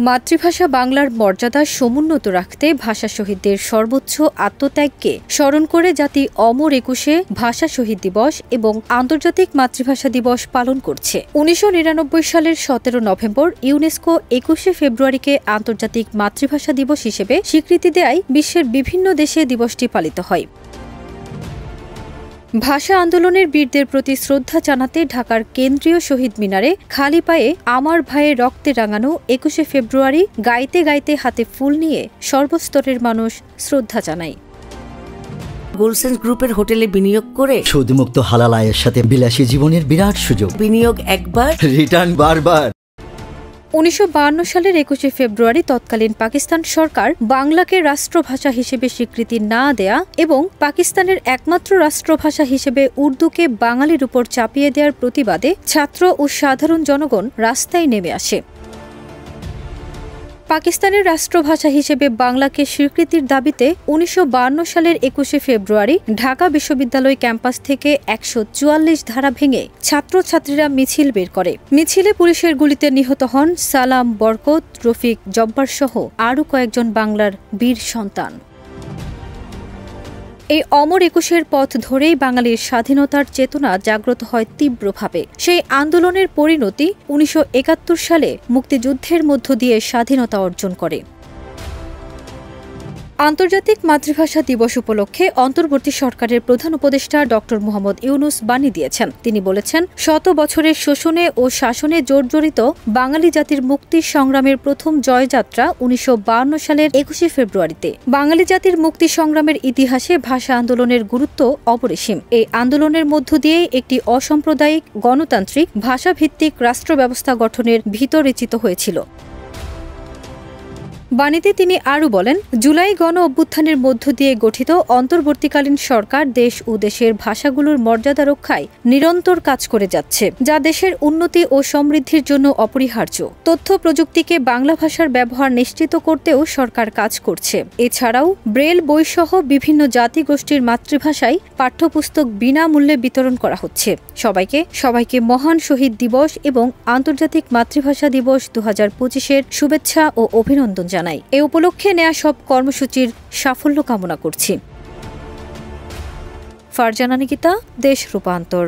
মাতৃভাষা বাংলার মর্যাদা সমুন্নত রাখতে ভাষা শহীদদের সর্বোচ্চ আত্মত্যাগকে স্মরণ করে জাতি অমর ২১-এ ভাষা শহীদ দিবস এবং আন্তর্জাতিক মাতৃভাষা দিবস পালন করছে। ১৯৯৯ সালের ১৭ নভেম্বর ইউনেস্কো ২১শে ফেব্রুয়ারিকে আন্তর্জাতিক মাতৃভাষা দিবস হিসেবে স্বীকৃতি দেয়ায় বিশ্বের বিভিন্ন দেশে দিবসটি পালিত হয়। ভাষা আন্দোলনের বীরদের প্রতি শ্রদ্ধা জানাতে ঢাকার কেন্দ্রীয় শহীদ মিনারে খালি পায়ে আমার ভাইয়ের রক্তে রাঙানো ২১শে ফেব্রুয়ারি গাইতে গাইতে হাতে ফুল নিয়ে সর্বস্তরের মানুষ শ্রদ্ধা জানায়। গোলসেন্স গ্রুপের হোটেলে বিনিয়োগ করে সুদমুক্ত হালাল আয়ের সাথে বিলাসী জীবনের বিরাট সুযোগ। বিনিয়োগ একবার, রিটার্ন বারবার। ১৯৫২ সালের ২১শে ফেব্রুয়ারি তৎকালীন পাকিস্তান সরকার বাংলাকে রাষ্ট্রভাষা হিসেবে স্বীকৃতি না দেয়া এবং পাকিস্তানের একমাত্র রাষ্ট্রভাষা হিসেবে উর্দুকে বাঙালির উপর চাপিয়ে দেওয়ার প্রতিবাদে ছাত্র ও সাধারণ জনগণ রাস্তায় নেমে আসে। পাকিস্তানের রাষ্ট্রভাষা হিসেবে বাংলাকে স্বীকৃতির দাবিতে ১৯৫২ সালের ২১শে ফেব্রুয়ারি ঢাকা বিশ্ববিদ্যালয় ক্যাম্পাস থেকে ১৪৪ ধারা ভেঙে ছাত্রছাত্রীরা মিছিল বের করে। মিছিলে পুলিশের গুলিতে নিহত হন সালাম, বরকত, রফিক, জব্বার সহ আরও কয়েকজন বাংলার বীর সন্তান। এই অমর ২১-এর পথ ধরেই বাঙালির স্বাধীনতার চেতনা জাগ্রত হয় তীব্রভাবে। সেই আন্দোলনের পরিণতি ১৯৭১ সালে মুক্তিযুদ্ধের মধ্য দিয়ে স্বাধীনতা অর্জন করে। আন্তর্জাতিক মাতৃভাষা দিবস উপলক্ষে অন্তর্বর্তী সরকারের প্রধান উপদেষ্টা ড মোহাম্মদ ইউনুস বাণী দিয়েছেন। তিনি বলেছেন, শত বছরের শোষণে ও শাসনে জর্জরিত বাঙালি জাতির মুক্তির সংগ্রামের প্রথম জয়যাত্রা ১৯৫২ সালের ২১শে ফেব্রুয়ারিতে। বাঙালি জাতির মুক্তি সংগ্রামের ইতিহাসে ভাষা আন্দোলনের গুরুত্ব অপরিসীম। এই আন্দোলনের মধ্য দিয়ে একটি অসাম্প্রদায়িক গণতান্ত্রিক ভাষাভিত্তিক রাষ্ট্র ব্যবস্থা গঠনের ভিত রচিত হয়েছিল। বাণীতে তিনি আরও বলেন, জুলাই গণ অভ্যুত্থানের মধ্য দিয়ে গঠিত অন্তর্বর্তীকালীন সরকার দেশ ও দেশের ভাষাগুলোর মর্যাদা রক্ষায় নিরন্তর কাজ করে যাচ্ছে, যা দেশের উন্নতি ও সমৃদ্ধির জন্য অপরিহার্য। তথ্য প্রযুক্তিকে বাংলা ভাষার ব্যবহার নিশ্চিত করতেও সরকার কাজ করছে। এছাড়াও ব্রেল বইসহ বিভিন্ন জাতিগোষ্ঠীর মাতৃভাষায় পাঠ্যপুস্তক বিনামূল্যে বিতরণ করা হচ্ছে। সবাইকে মহান শহীদ দিবস এবং আন্তর্জাতিক মাতৃভাষা দিবস ২০২৫-এর শুভেচ্ছা ও অভিনন্দন জানাই। এ উপলক্ষে নেয়া সব কর্মসূচির সাফল্য কামনা করছি। ফারজানা নিকিতা, দেশ রূপান্তর।